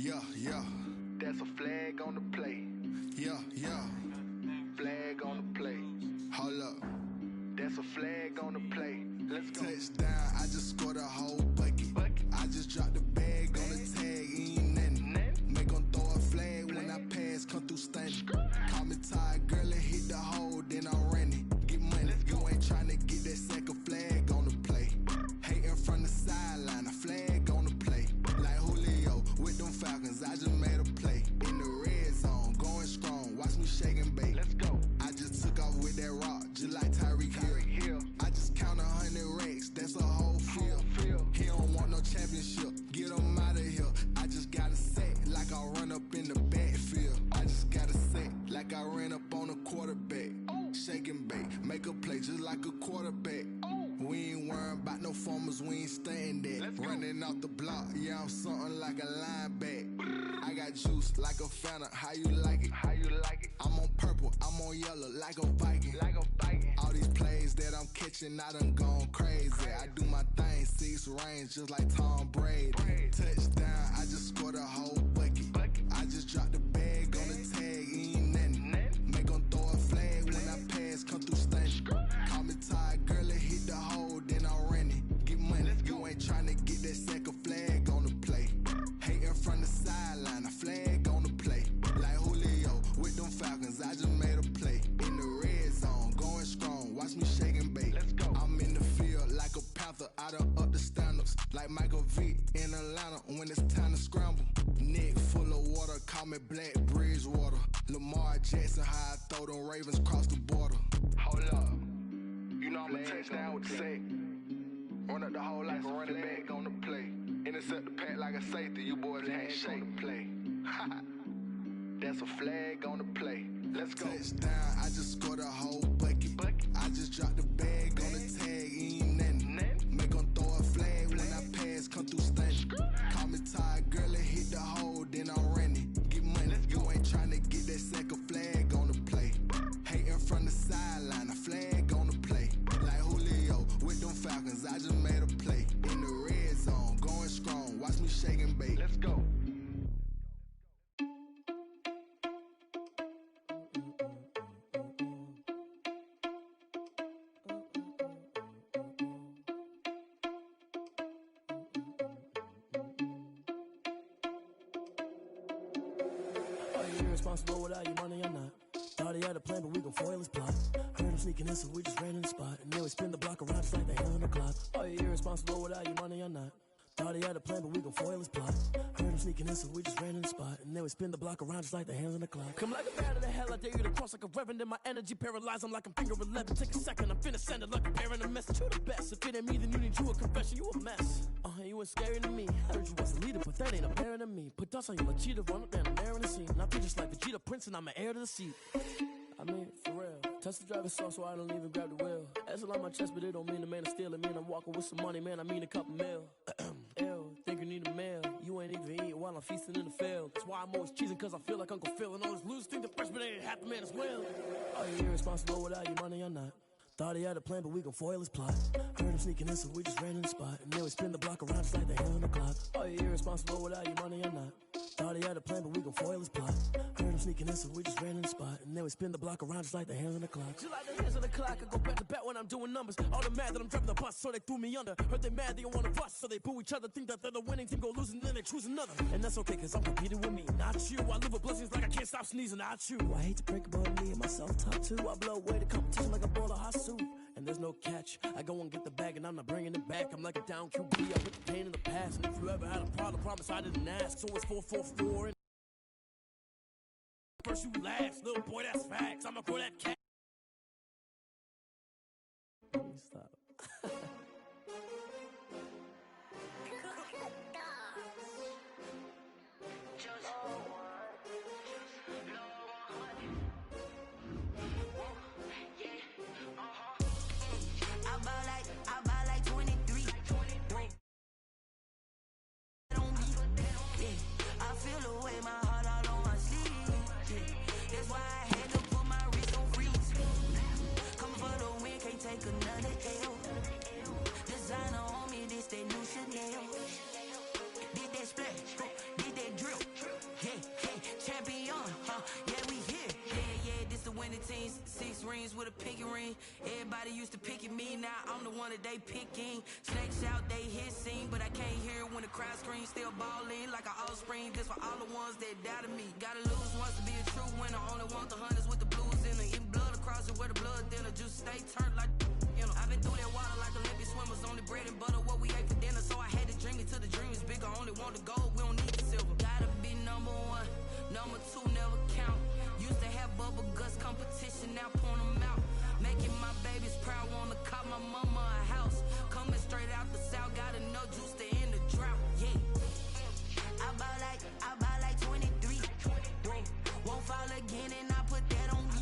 Yeah. That's a flag on the play. Yeah. Flag on the play. Hold up. That's a flag on the play. Let's go. Touchdown, I just scored a whole bucket. I just dropped the bag on the tag, ain't nothing. Make 'em throw a flag when I pass, come through stunning. Call me tired, girl, and hit the hole, then I'm running. Get money, you ain't tryna get that second flag on the play. Hating from the sideline, a flag on the play. Like Julio with them Falcons, I just made a play. In the red zone, going strong, watch me shake and bake. Let's go. I just took off with that rock, just like Tyreek Hill. I just count 100 racks, that's a whole field. He don't want no championship, get him out of here. I just got a set like I run up in the backfield. I just got a set like I ran up on a quarterback. Shake and bake, make a play just like a quarterback. We ain't worrying about no formers, we ain't staying there. Running off the block, yeah, I'm something like a lineback. I got juice like a Fanta, how you like it? I'm on purple, I'm on yellow like a Viking. All these plays that I'm catching, I done gone crazy. I do my thing, 6 range just like Tom Brady. Touchdown, I just scored a whole bucket. I just dropped the bag on the tag, ain't nothing. Make 'em throw a flag when I pass, come through stunning. Call me tired, girl, and hit the hole, then I'm running. Get money, you ain't tryna get that second flag on the play. Hating from the sideline, a flag on the play. Like Julio with them Falcons, I just made a play. In the red zone, going strong, watch me shake and bake. I'm in the field like a panther, I done up the standards. Like Michael Vick in Atlanta when it's time to scramble. Neck full of water, call me Black Bridgewater. Lamar Jackson, how I throw them Ravens cross the border. Hold up. You know I'm a touchdown with the sack. Run up the hole like a running back on the play. Intercept the pack like a safety. You boys ain't shake the play. That's a flag on the play. Let's go. Touchdown, I just scored a whole bucket. I just dropped the bag on the tag, ain't nothing. Make 'em throw a flag when I pass, come through stunning. Call me tired, girl, and hit the hole, then I'm running. Get money, you ain't tryna get that second flag on the play. Hating from the sideline, a flag on the play. Like Julio with them Falcons, I just made a play. In the red zone, going strong, watch me shake and bake. Let's go. Are you irresponsible without your money or not? Thought he had a plan, but we gon' foil his plot. Heard him sneaking in, so we just ran in the spot. And then we spin the block around just like the hand on the clock. Are you irresponsible without your money or not? Thought he had a plan, but we gon' foil his plot. Heard him sneaking in, so we just ran in the spot. And then we spin the block around just like the hands on the clock. Come like a bat of the hell, I dare you to cross like a reverend. In my energy paralyzed, I'm like I'm finger 11. Take a second, I'm finna send it like a bearing a message. You the best, if it ain't me, then you need you a confession. You a mess, you ain't scary to me. Heard you was a leader, but that ain't apparent to me. Put dust on you like cheetah, run up down the air in the scene. I feel just like Vegeta Prince, and I'm an heir to the seat. I mean, for real. Touch the driver's sauce, so I don't even grab the wheel. That's on my chest, but it don't mean the man is stealing. Man, I'm walking with some money, man, I mean a couple mil. Ew, think you need a meal. You ain't even eating while I'm feasting in the field. That's why I'm always cheesing, cause I feel like Uncle Phil. And all those losers think the freshman ain't half the man as well. Are you irresponsible without your money or not? Thought he had a plan, but we gon' foil his plot. Heard him sneaking in, so we just ran in the spot. And then we spin the block around just like the hand on the clock. Are you irresponsible without your money or not? Thought he had a plan, but we gon' foil his plot. Heard him sneaking in, so we just ran in the spot. And then we spin the block around just like the hands on the clock. Just like the hands on the clock, I go back to back when I'm doing numbers. All the mad that I'm driving the bus, so they threw me under. Heard they mad, they don't wanna bust, so they boo each other. Think that they're the winning team, go losing, then they choose another. And that's okay, cause I'm competing with me, not you. I live with blessings like I can't stop sneezing, not you. I hate to break about me and my self-talk too. I blow away the competition like a bowl of hot soup. And there's no catch, I go and get the bag and I'm not bringing it back. I'm like a down QB, I put the pain in the past. And if you ever had a problem, promise I didn't ask. So it's 4-4-4 and first you last, little boy, that's facts. I'ma call that cat. Stop. I buy like 23. I feel the way my heart all on my sleeve. That's why I had to put my wrist on freeze. Come for the win, can't take another L. Designer on me, this that new Chanel. Did that splash, did that drip. rings with a pinky ring. Everybody used to pick at me, now I'm the one that they picking. Snakes out, they hissing, but I can't hear when the crowd screams. Still balling like an offspring. This for all the ones that doubted me. Gotta lose once to be a true winner. Only want the hunters with the blues in it. Eating blood across it where the blood thinner. Juice stay turned like, you know. I've been through that water like Olympic swimmers. Only bread and butter what we ate for dinner. So I had to dream it till the dream is bigger. Only want the gold, we don't need the silver. Gotta be number one, number two never count. Used to have bubble guts competition, now point them out. Making my babies proud, wanna call my mama a house. Coming straight out the south, got enough juice to end the drought. Yeah, I bought like 23. Won't fall again and I put that on me.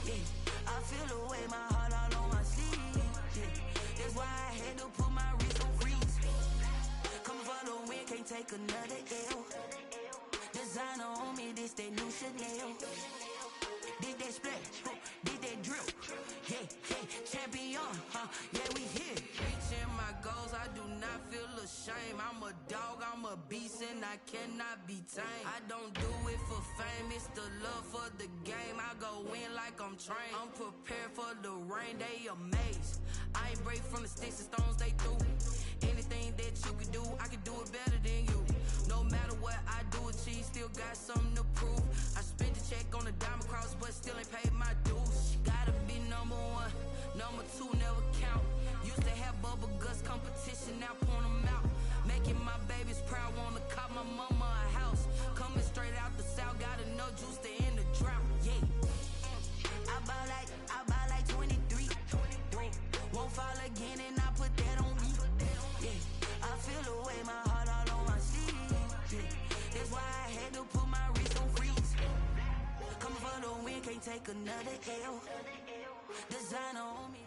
Yeah, I feel the way, my heart all on my sleeve. Yeah, that's why I had to put my wrist on freeze. Coming for the win, can't take another L. Designer on me, this that new Chanel. Did that splash, did that drip. Yeah, champion, yeah, we here. Reaching my goals, I do not feel ashamed. I'm a dog, I'm a beast, and I cannot be tamed. I don't do it for fame, it's the love for the game. I go in like I'm trained. I'm prepared for the rain, they amazed. I ain't break from the sticks and stones they threw. Anything that you can do, I can do it better than you. No matter what I do, achieve, still got something to prove. I spent the check on the diamond cross, but still ain't paid my dues. Gotta be number one, number two never count. Used to have bubble guts competition, now point them out. Making my babies proud, wanna call my mama a house. Coming straight out the south, got enough juice to end the drought. Yeah, I bought like 23. Won't fall again and I put that on me. Yeah, I feel the way, my heart all on my sleeve. Yeah, that's why I had to put my wrist on freeze. Coming for the win, can't take another L. Designer on me.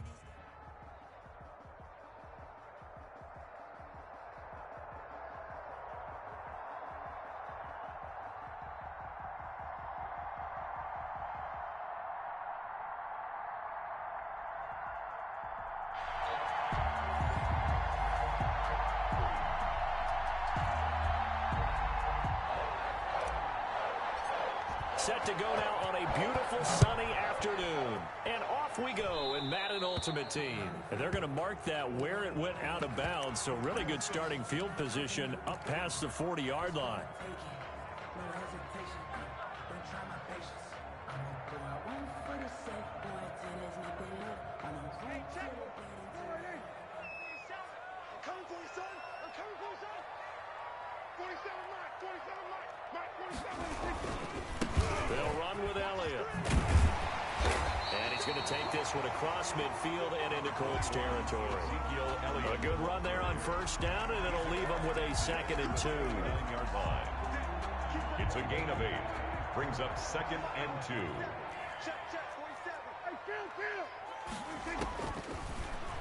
Set to go now on a beautiful sunny afternoon. And off we go in Madden Ultimate Team. And they're going to mark that where it went out of bounds. So really good starting field position up past the 40-yard line. They'll run with Elliott. And he's going to take this one across midfield and into Colts territory. A good run there on first down, and it'll leave them with a 2nd and 2. It's a gain of 8. Brings up 2nd and 2.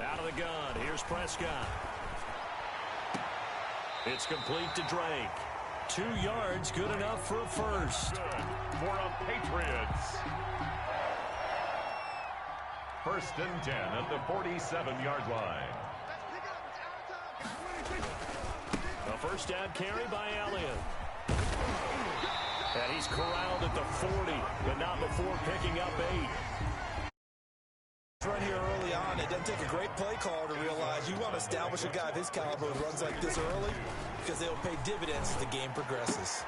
Out of the gun. Here's Prescott. It's complete to Drake. 2 yards, good enough for a first. For a Patriots. 1st and 10 at the 47-yard line. A first down carry by Elliott. And he's corralled at the 40, but not before picking up 8. Run here early on. It doesn't take a great play call to realize you want to establish a guy of his caliber who runs like this early, because they'll pay dividends as the game progresses.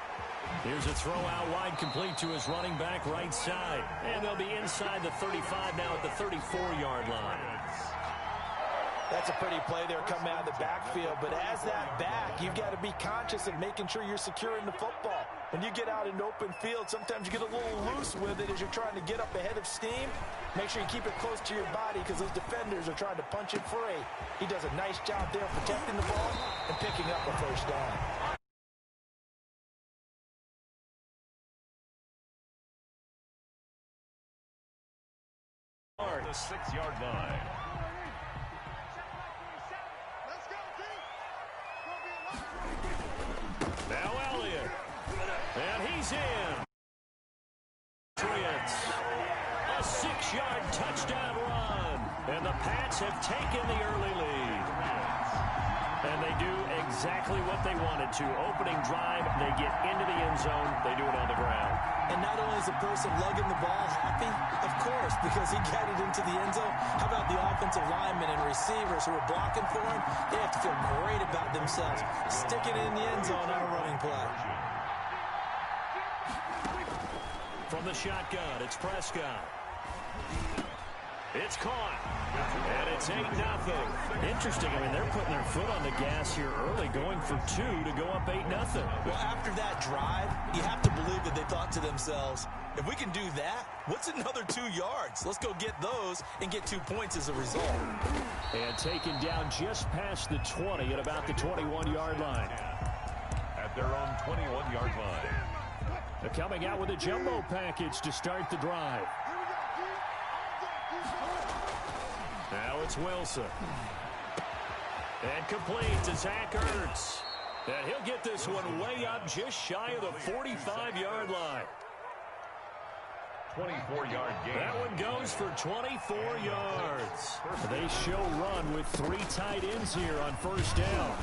Here's a throw out wide, complete to his running back right side. And they'll be inside the 35 now at the 34-yard line. That's a pretty play there coming out of the backfield. But as that back, you've got to be conscious of making sure you're securing the football. When you get out in open field, sometimes you get a little loose with it as you're trying to get up ahead of steam. Make sure you keep it close to your body because those defenders are trying to punch it free. He does a nice job there protecting the ball and picking up a first down. The 6-yard line. Now Elliott. And he's in. Patriots. A 6-yard touchdown run. And the Pats have taken the early lead. And they do exactly what they wanted to. Opening drive, they get into the end zone. They do it on the ground. And not only is the person lugging the ball happy, of course, because he got it into the end zone. How about the offensive linemen and receivers who are blocking for him? They have to feel great about themselves. Sticking it in the end zone on a running play. From the shotgun, it's Prescott. It's caught. And it's 8-0. Interesting. I mean, they're putting their foot on the gas here early, going for 2 to go up 8-0. Well, after that drive, you have to believe that they thought to themselves, if we can do that, what's another 2 yards? Let's go get those and get 2 points as a result. And taken down just past the 20 at about the 21-yard line. At their own 21-yard line. They're coming out with a jumbo package to start the drive. Now it's Wilson. And complete to Zach Ertz. And he'll get this one way up just shy of the 45-yard line. 24-yard gain. That one goes for 24 yards. They show run with 3 tight ends here on first down.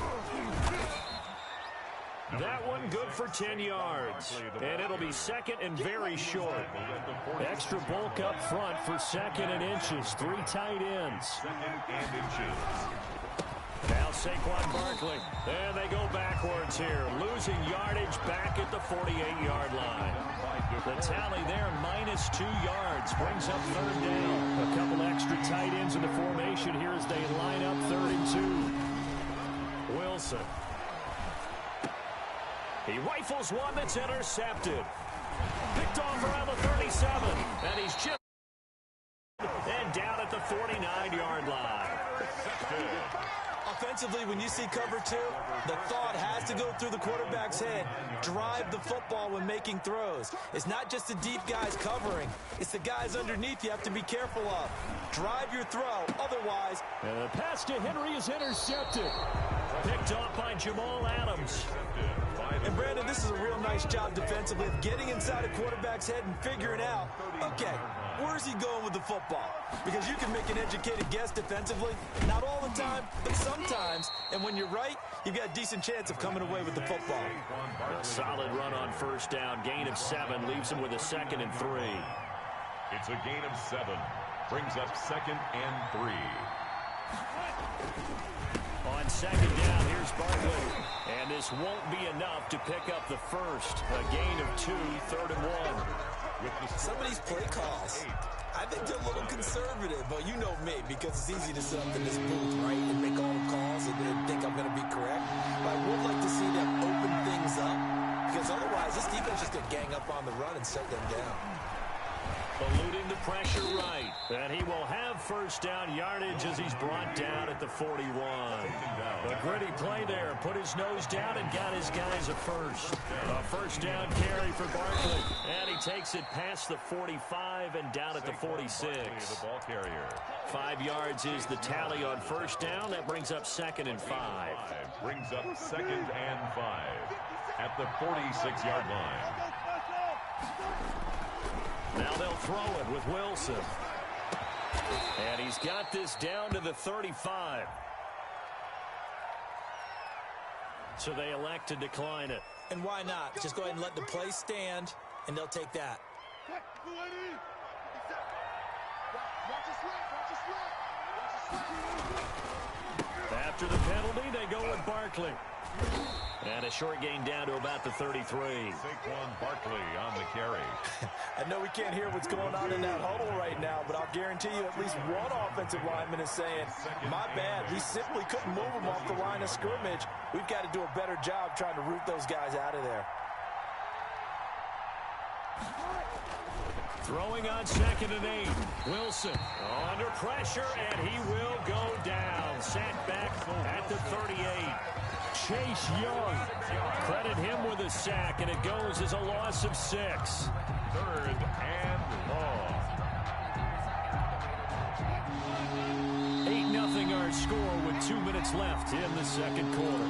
That one good for 10 yards. And it'll be second and very short. Extra bulk up front for second and inches. 3 tight ends. Second and inches. Now Saquon Barkley. And they go backwards here. Losing yardage back at the 48-yard line. The tally there, -2 yards. Brings up third down. A couple extra tight ends in the formation here as they line up 3rd and 2. Wilson. He rifles one that's intercepted. Picked off around the 37. And he's just and down at the 49-yard line. Offensively, when you see cover 2, the thought has to go through the quarterback's head. Drive the football when making throws. It's not just the deep guys covering. It's the guys underneath you have to be careful of. Drive your throw. Otherwise, and the pass to Henry is intercepted. Picked off by Jamal Adams. And Brandon, this is a real nice job defensively of getting inside a quarterback's head and figuring out, okay, where's he going with the football? Because you can make an educated guess defensively, not all the time, but sometimes. And when you're right, you've got a decent chance of coming away with the football. A solid run on first down. Gain of 7 leaves him with a 2nd and 3. It's a gain of 7. Brings up 2nd and 3. On 2nd down, here's Barkley. And this won't be enough to pick up the first. A gain of 2, 3rd and 1. Some of these play calls, I think they're a little conservative, but you know me, because it's easy to sit up in this booth, right, and make all the calls and then think I'm going to be correct. But I would like to see them open things up, because otherwise this defense just going to gang up on the run and shut them down. Eluding the pressure right. And he will have first down yardage as he's brought down at the 41. A gritty play there. Put his nose down and got his guys a first. A first down carry for Barkley. And he takes it past the 45 and down at the 46. The ball carrier. 5 yards is the tally on first down. That brings up 2nd and 5. Brings up 2nd and 5 at the 46-yard line. Now they'll throw it with Wilson. And he's got this down to the 35. So they elect to decline it. And why not? Just go ahead and let the play stand, and they'll take that. After the penalty, they go with Barkley. And a short gain down to about the 33. Saquon Barkley on the carry. I know we can't hear what's going on in that huddle right now, but I'll guarantee you at least one offensive lineman is saying, my bad, we simply couldn't move them off the line of scrimmage. We've got to do a better job trying to root those guys out of there. Throwing on 2nd and 8. Wilson under pressure, and he will go down. Sacked back at the 38. Chase Young, credit him with a sack, and it goes as a loss of 6. 3rd and long. 8-0 our score with 2 minutes left in the second quarter.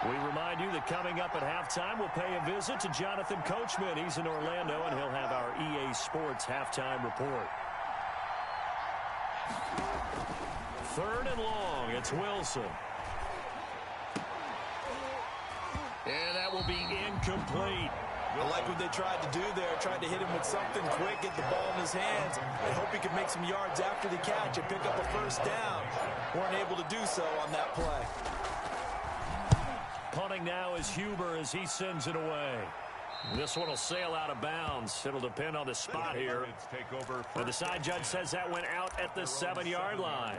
We remind you that coming up at halftime, we'll pay a visit to Jonathan Coachman. He's in Orlando, and he'll have our EA Sports halftime report. 3rd and long. It's Wilson. And that will be incomplete. I like what they tried to do there. Tried to hit him with something quick, get the ball in his hands, and hope he could make some yards after the catch and pick up a first down. Weren't able to do so on that play. Punting now is Huber as he sends it away. This one will sail out of bounds. It'll depend on the spot here. And the side judge says that went out at the 7-yard line.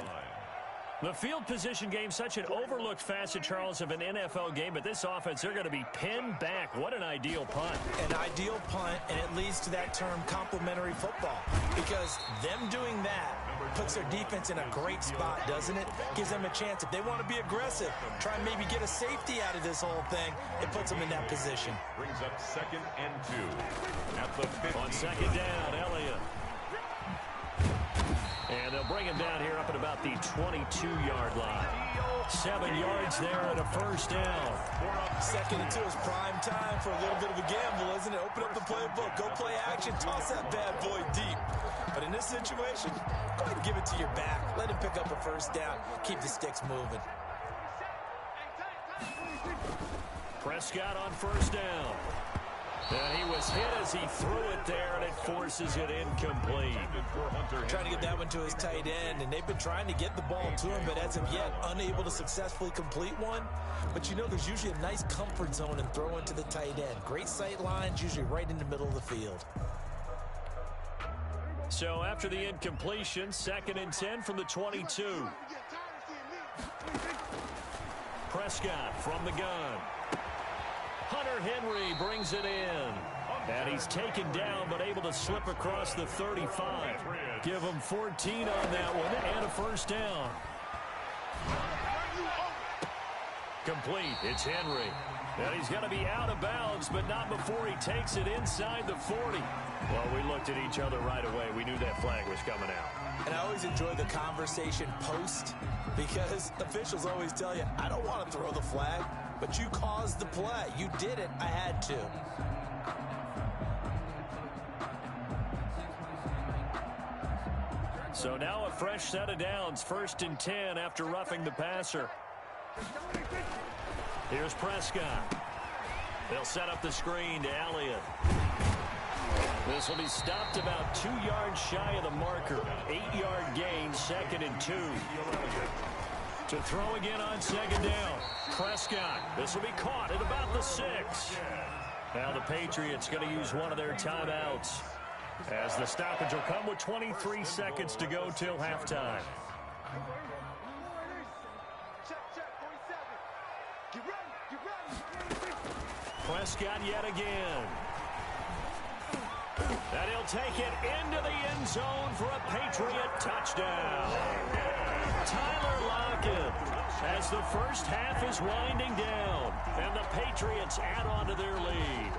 The field position game, such an overlooked facet, Charles, of an NFL game, but this offense, they're going to be pinned back. What an ideal punt. An ideal punt, and it leads to that term complementary football, because them doing that puts their defense in a great spot, doesn't it? Gives them a chance. If they want to be aggressive, try and maybe get a safety out of this whole thing, it puts them in that position. Brings up 2nd and 2 at the 50. On 2nd down, Elliott. And they'll bring him down here up at about the 22-yard line. 7 yards there and a first down. 2nd and 2 is prime time for a little bit of a gamble, isn't it? Open up the playbook, go play action, toss that bad boy deep. But in this situation, go ahead and give it to your back. Let him pick up a first down. Keep the sticks moving. Prescott on first down. And he was hit as he threw it there, and it forces it incomplete. Trying to get that one to his tight end, and they've been trying to get the ball to him, but as of yet, unable to successfully complete one. But you know, there's usually a nice comfort zone in throwing to the tight end. Great sight lines, usually right in the middle of the field. So after the incompletion, 2nd and 10 from the 22. Prescott from the gun. Hunter Henry brings it in. And he's taken down, but able to slip across the 35. Give him 14 on that one, and a first down. Complete. It's Henry. And he's going to be out of bounds, but not before he takes it inside the 40. Well, we looked at each other right away. We knew that flag was coming out. And I always enjoy the conversation post, because officials always tell you, I don't want to throw the flag, but you caused the play. You did it. I had to. So now a fresh set of downs. 1st and 10 after roughing the passer. Here's Prescott. They'll set up the screen to Elliott. This will be stopped about 2 yards shy of the marker. 8-yard gain, 2nd and 2. To throw again on 2nd down. Prescott. This will be caught at about the 6. Now the Patriots going to use one of their timeouts, as the stoppage will come with 23 seconds to go till halftime. Prescott yet again. And he'll take it into the end zone for a Patriot touchdown. Tyler Lockett, as the first half is winding down, and the Patriots add on to their lead.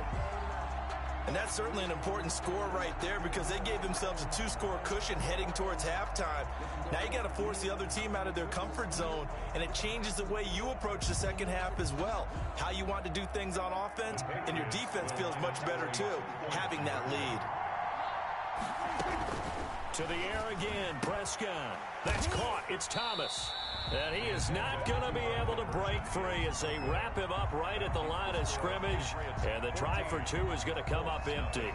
And that's certainly an important score right there, because they gave themselves a 2-score cushion heading towards halftime. Now you got to force the other team out of their comfort zone, and it changes the way you approach the second half as well. How you want to do things on offense, and your defense feels much better too, having that lead. To the air again, Prescott. That's caught. It's Thomas. And he is not going to be able to break free as they wrap him up right at the line of scrimmage. And the try for 2 is going to come up empty.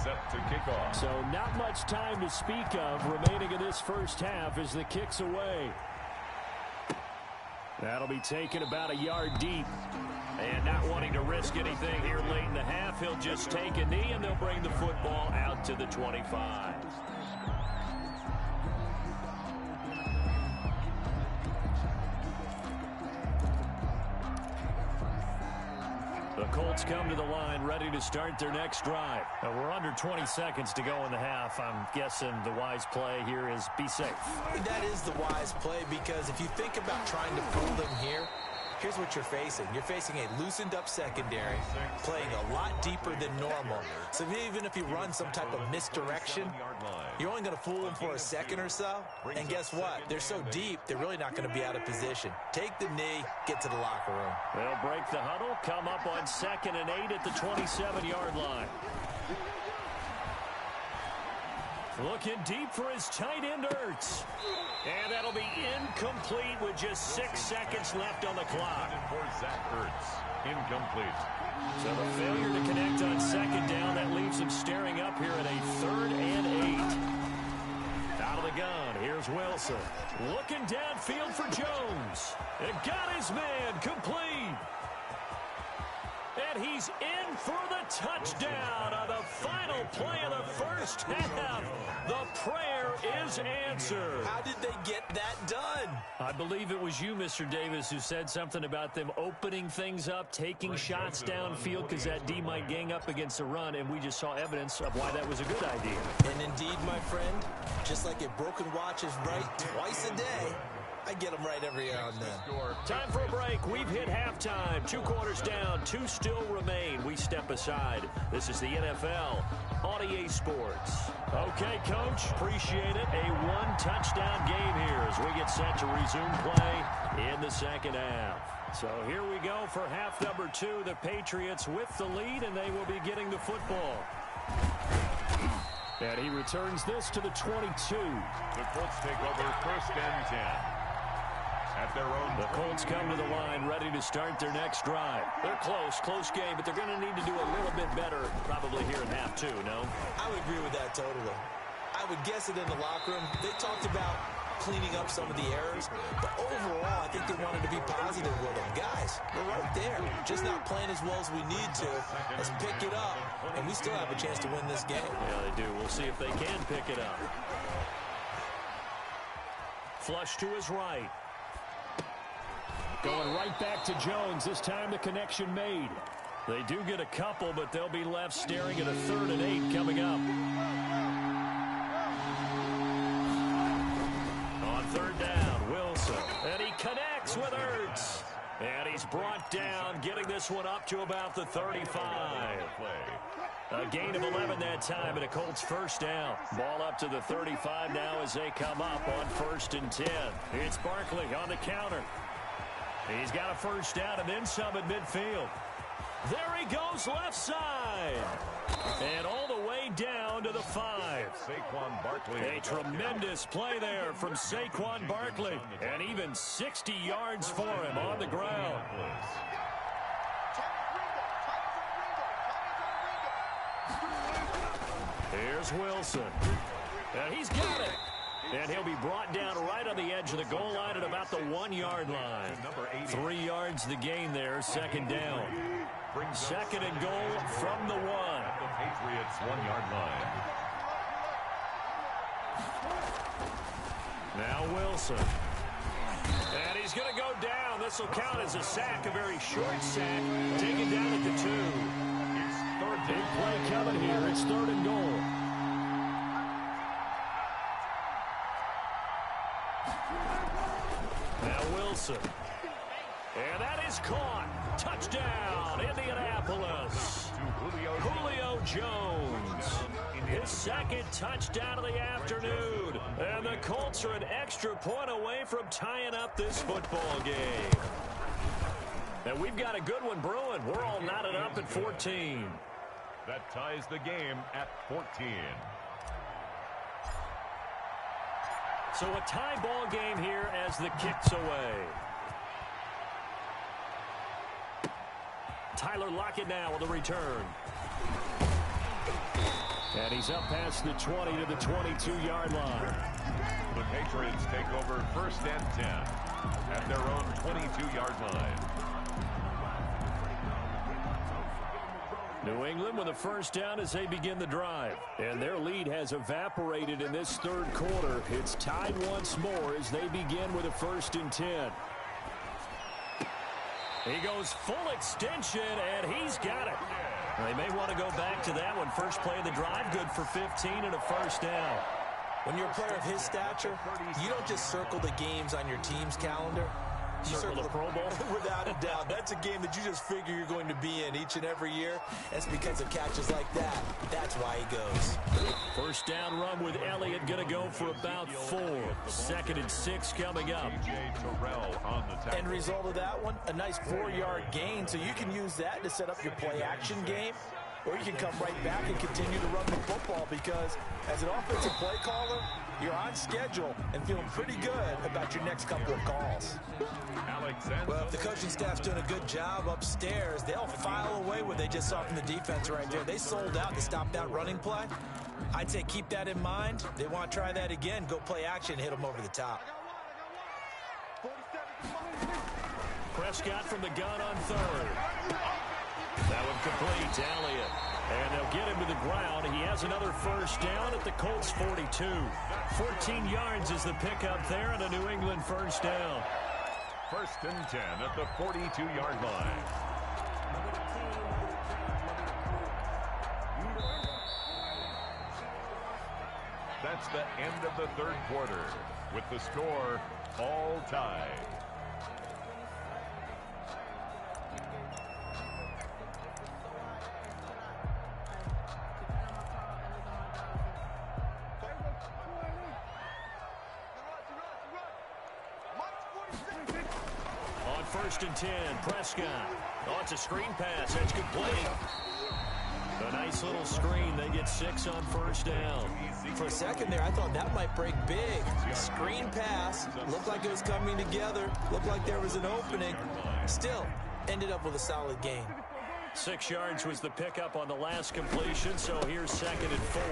Set to kick off. So not much time to speak of remaining in this first half as the kick's away. That'll be taken about a yard deep. And not wanting to risk anything here late in the half, he'll just take a knee and they'll bring the football out to the 25. The Colts come to the line ready to start their next drive. We're under 20 seconds to go in the half. I'm guessing the wise play here is be safe. That is the wise play, because if you think about trying to fool them here, Here's what you're facing. You're facing a loosened-up secondary, playing a lot deeper than normal. So even if you run some type of misdirection, you're only going to fool them for a second or so. And guess what? They're so deep, they're really not going to be out of position. Take the knee, get to the locker room. They'll break the huddle, come up on 2nd and 8 at the 27-yard line. Looking deep for his tight end, Ertz. And that'll be incomplete with just 6 seconds left on the clock. For Zach Ertz, incomplete. So the failure to connect on 2nd down, that leaves him staring up here at a 3rd and 8. Out of the gun, here's Wilson. Looking downfield for Jones. It got his man complete. And he's in for the touchdown on the final play of the first half. The prayer is answered. How did they get that done? I believe it was you, Mr. Davis, who said something about them opening things up, taking shots downfield because that D might gang up against the run, and we just saw evidence of why that was a good idea. And indeed, my friend, just like a broken watch is right twice a day, I get them right every now and then. Time for a break. We've hit halftime. 2 quarters down. 2 still remain. We step aside. This is the NFL on EA Sports. Okay, Coach. Appreciate it. A 1-touchdown game here as we get set to resume play in the second half. So here we go for half number 2. The Patriots with the lead, and they will be getting the football. And he returns this to the 22. The Colts take over 1st and 10. At their own. The Colts come to the line ready to start their next drive. They're close game, but they're going to need to do a little bit better probably here in half 2, no? I would agree with that totally. I would guess it in the locker room. They talked about cleaning up some of the errors, but overall, I think they wanted to be positive with them. Guys, we're right there. Just not playing as well as we need to. Let's pick it up, and we still have a chance to win this game. Yeah, they do. We'll see if they can pick it up. Flush to his right. Going right back to Jones. This time the connection made. They do get a couple, but they'll be left staring at a 3rd and 8 coming up. On 3rd down, Wilson. And he connects with Ertz. And he's brought down, getting this one up to about the 35. A gain of 11 that time, and a Colts first down. Ball up to the 35 now as they come up on 1st and 10. It's Barkley on the counter. He's got a first down and then some at midfield. There he goes left side. And all the way down to the 5. Saquon Barkley. A tremendous play there from Saquon Barkley. And even 60 yards for him on the ground. Here's Wilson. And he's got it. And he'll be brought down right on the edge of the goal line at about the 1-yard line. 3 yards the gain there, 2nd down. 2nd and goal from the 1. The Patriots 1-yard line. Now Wilson. And he's going to go down. This will count as a sack, a very short sack. Taken down at the 2. It's 3rd. Big play coming here. It's 3rd and goal. Now Wilson. And that is caught. Touchdown, Indianapolis. Julio Jones. His 2nd touchdown of the afternoon. And the Colts are an extra point away from tying up this football game. And we've got a good one brewing. We're all knotted up at 14. That ties the game at 14. So a tie ball game here as the kick's away. Tyler Lockett now with the return. And he's up past the 20 to the 22-yard line. The Patriots take over 1st and 10 at their own 22-yard line. New England with a first down as they begin the drive. And their lead has evaporated in this 3rd quarter. It's tied once more as they begin with a 1st and 10. He goes full extension, and he's got it. They may want to go back to that one. First play of the drive, good for 15 and a first down. When you're a player of his stature, you don't just circle the games on your team's calendar. Circle the Pro Bowl? Without a doubt. That's a game that you just figure you're going to be in each and every year. That's because of catches like that. That's why he goes. First down run with Elliott going to go for about 4. 2nd and 6 coming up. End result of that one, a nice 4-yard gain. So you can use that to set up your play-action game. Or you can come right back and continue to run the football because as an offensive play caller, you're on schedule and feeling pretty good about your next couple of calls. Well, if the coaching staff's doing a good job upstairs, they'll file away what they just saw from the defense right there. They sold out to stop that running play. I'd say keep that in mind. They want to try that again. Go play action, hit them over the top. Prescott from the gun on 3rd. That one complete to Elliott. And they'll get him to the ground. He has another first down at the Colts 42. 14 yards is the pickup there and a New England first down. 1st and 10 at the 42-yard line. That's the end of the 3rd quarter with the score all tied. On 1st and 10, Prescott. Oh, it's a screen pass. That's complete. A nice little screen. They get 6 on 1st down. For a second there, I thought that might break big. Screen pass. Looked like it was coming together. Looked like there was an opening. Still, ended up with a solid gain. 6 yards was the pickup on the last completion, so here's 2nd and 4.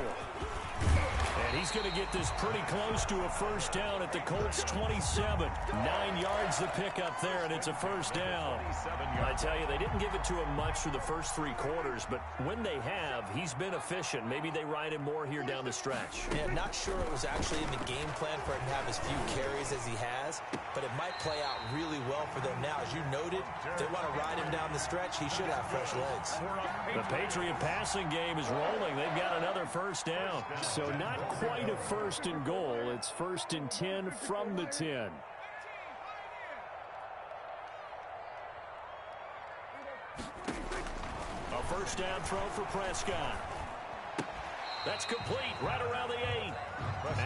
And he's going to get this pretty close to a first down at the Colts 27. 9 yards the pickup there, and it's a first down. I tell you, they didn't give it to him much through the first 3 quarters, but when they have, he's been efficient. Maybe they ride him more here down the stretch. Yeah, not sure it was actually in the game plan for him to have as few carries as he has, but it might play out really well for them now. As you noted, if they want to ride him down the stretch, he should have fresh legs. The Patriot passing game is rolling. They've got another first down. So not quite a 1st and goal. It's 1st and 10 from the 10. A first down throw for Prescott. That's complete right around the 8.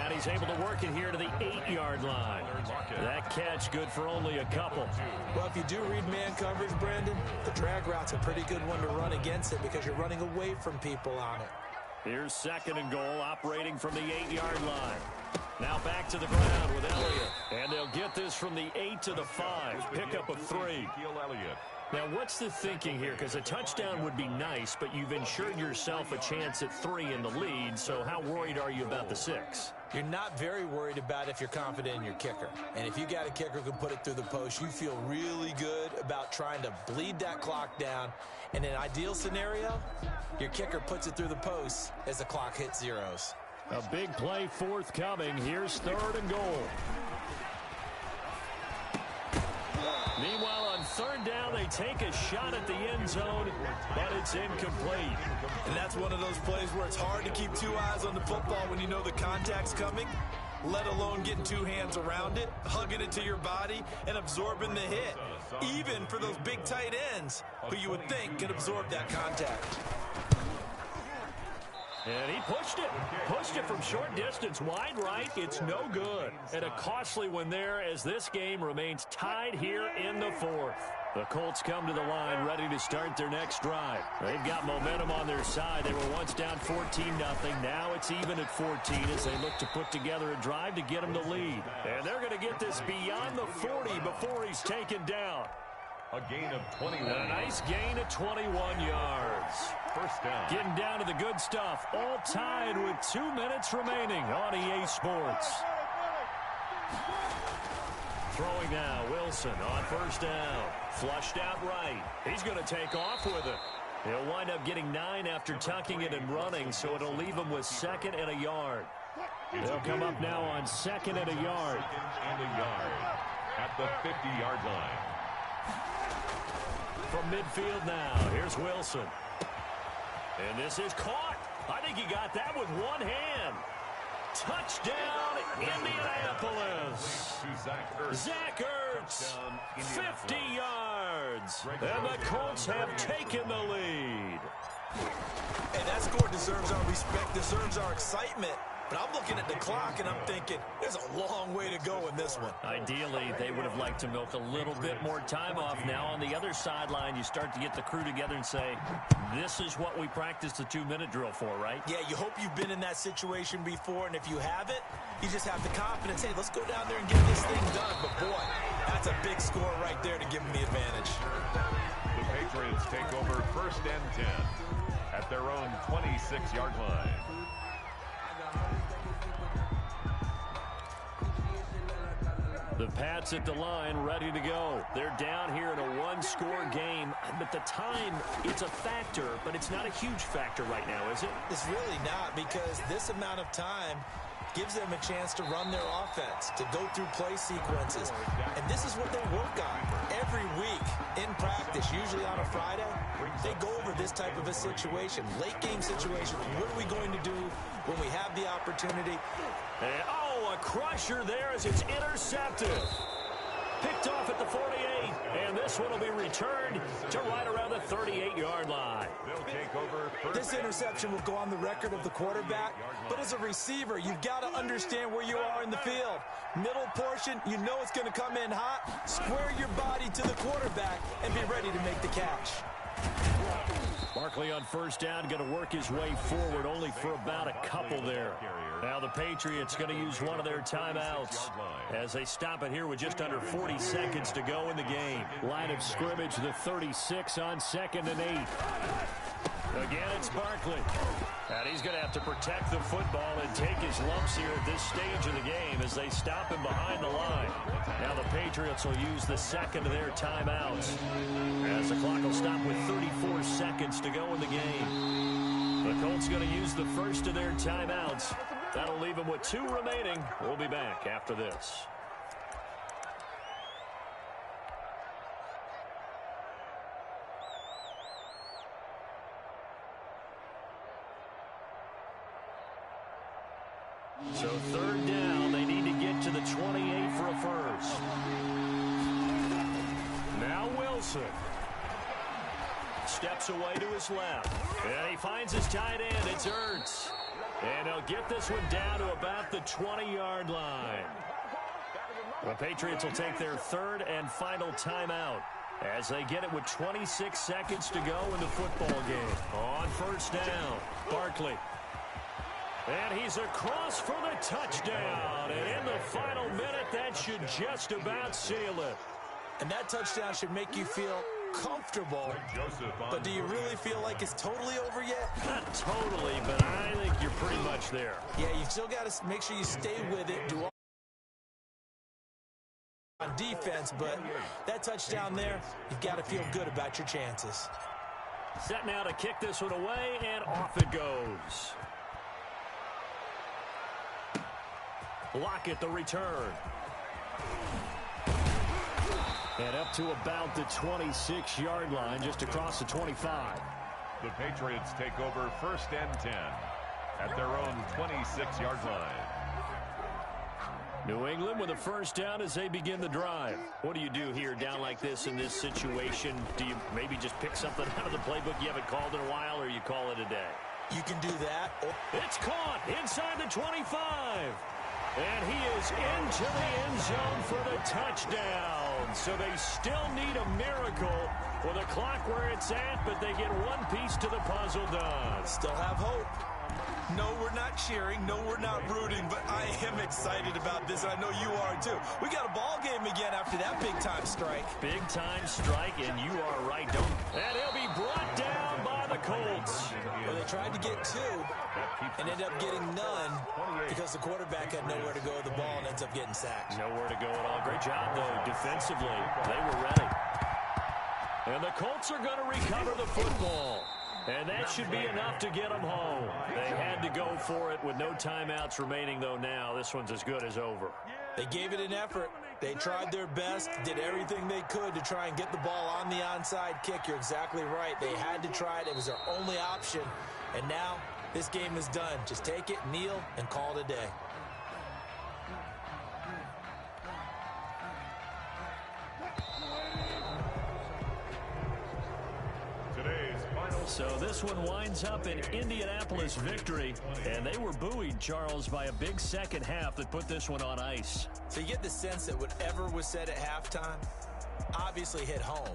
And he's able to work it here to the 8-yard line. That catch good for only a couple. Well, if you do read man coverage, Brandon, the drag route's a pretty good one to run against it because you're running away from people on it. Here's 2nd and goal, operating from the 8-yard line. Now back to the ground with Elliott. And they'll get this from the 8 to the 5. Pickup of 3. Now, what's the thinking here? Because a touchdown would be nice, but you've ensured yourself a chance at 3 in the lead, so how worried are you about the 6? You're not very worried about if you're confident in your kicker. And if you got a kicker who can put it through the post, you feel really good about trying to bleed that clock down. In an ideal scenario, your kicker puts it through the post as the clock hits zeros. A big play forthcoming. Here's 3rd and goal. Meanwhile, on 3rd down, they take a shot at the end zone, but it's incomplete. And that's one of those plays where it's hard to keep 2 eyes on the football when you know the contact's coming, let alone getting 2 hands around it, hugging it to your body, and absorbing the hit. Even for those big tight ends who you would think could absorb that contact. And he pushed it from short distance, wide right. It's no good. And a costly one there as this game remains tied here in the 4th. The Colts come to the line ready to start their next drive. They've got momentum on their side. They were once down 14-0. Now it's even at 14 as they look to put together a drive to get them to lead. And they're going to get this beyond the 40 before he's taken down. A gain of 21. A nice gain of 21 yards. First down. Getting down to the good stuff. All tied with 2 minutes remaining on EA Sports. Throwing now, Wilson on 1st down. Flushed out right. He's going to take off with it. He'll wind up getting 9 after tucking it and running, so it'll leave him with 2nd and a yard. They'll come up now on 2nd and a yard. 2nd and a yard at the 50-yard line. From midfield now, here's Wilson. And this is caught. I think he got that with one hand. Touchdown, Indianapolis. To Zach Ertz. Zach Ertz. Ertz, 50 yards. And the Colts have taken the lead. Hey, that score deserves our respect, deserves our excitement. But I'm looking at the clock, and I'm thinking, there's a long way to go in this one. Ideally, they would have liked to milk a little bit more time off. Now, on the other sideline, you start to get the crew together and say, this is what we practiced the 2-minute drill for, right? Yeah, you hope you've been in that situation before, and if you haven't, you just have the confidence, hey, let's go down there and get this thing done. But, boy, that's a big score right there to give them the advantage. The Patriots take over 1st and 10 at their own 26-yard line. The Pats at the line, ready to go. They're down here in a one-score game, but the time, it's a factor, but it's not a huge factor right now, is it? It's really not, because this amount of time gives them a chance to run their offense, to go through play sequences. And this is what they work on every week in practice, usually on a Friday. They go over this type of a situation, late game situation. What are we going to do when we have the opportunity? And, a crusher there as it's intercepted. Picked off at the 48, and this one will be returned to right around the 38-yard line. They'll take over. This interception will go on the record of the quarterback, but as a receiver, you've got to understand where you are in the field. Middle portion, you know it's going to come in hot. Square your body to the quarterback and be ready to make the catch. Barkley on 1st down, going to work his way forward, only for about a couple there. Now the Patriots going to use one of their timeouts as they stop it here with just under 40 seconds to go in the game. Line of scrimmage, the 36 on 2nd and 8. Again, it's Barkley. And he's going to have to protect the football and take his lumps here at this stage of the game as they stop him behind the line. Now the Patriots will use the second of their timeouts as the clock will stop with 34 seconds to go in the game. The Colts going to use the first of their timeouts. That'll leave them with 2 remaining. We'll be back after this. So 3rd down, they need to get to the 28 for a first. Now Wilson. Steps away to his left. And he finds his tight end. It's Ertz. And he'll get this one down to about the 20-yard line. The Patriots will take their 3rd and final timeout as they get it with 26 seconds to go in the football game. On 1st down, Barkley. And he's across for the touchdown. And in the final minute, that should just about seal it. And that touchdown should make you feel comfortable. But do you really feel like it's totally over yet? Not totally, but I think you're pretty much there. Yeah, you've still got to make sure you stay with it. Do all on defense, but that touchdown there, you've got to feel good about your chances. Set now to kick this one away, and off it goes. Lockett the return. And up to about the 26-yard line, just across the 25. The Patriots take over 1st and 10 at their own 26-yard line. New England with a 1st down as they begin the drive. What do you do here down like this in this situation? Do you maybe just pick something out of the playbook you haven't called in a while, or you call it a day? You can do that. It's caught inside the 25. And he is into the end zone for the touchdown. So they still need a miracle with a clock where it's at, but they get one piece to the puzzle done. Still have hope. No, we're not cheering. No, we're not rooting, but I am excited about this. I know you are too. We got a ball game again after that big-time strike. Big-time strike, and you are right. And he'll be brought down by the Colts. Well, they tried to get 2 and ended up getting none because the quarterback had nowhere to go with the ball and ends up getting sacked. Nowhere to go at all. Great job, though, defensively. They were ready. And the Colts are going to recover the football. And that should be enough to get them home. They had to go for it with no timeouts remaining, though now. This one's as good as over. They gave it an effort. They tried their best, did everything they could to try and get the ball on the onside kick. You're exactly right. They had to try it. It was their only option. And now this game is done. Just take it, kneel, and call it a day. So this one winds up in Indianapolis victory, and they were buoyed, Charles, by a big second half that put this one on ice. So you get the sense that whatever was said at halftime obviously hit home.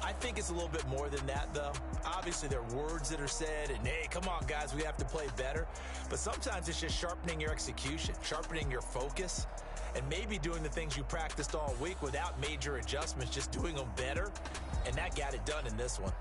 I think it's a little bit more than that, though. Obviously, there are words that are said, and, hey, come on, guys, we have to play better. But sometimes it's just sharpening your execution, sharpening your focus, and maybe doing the things you practiced all week without major adjustments, just doing them better, and that got it done in this one.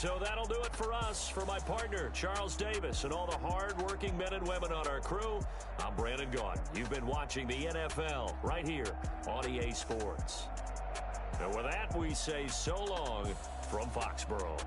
So that'll do it for us. For my partner, Charles Davis, and all the hard-working men and women on our crew, I'm Brandon Gaudin. You've been watching the NFL right here on EA Sports. And with that, we say so long from Foxborough.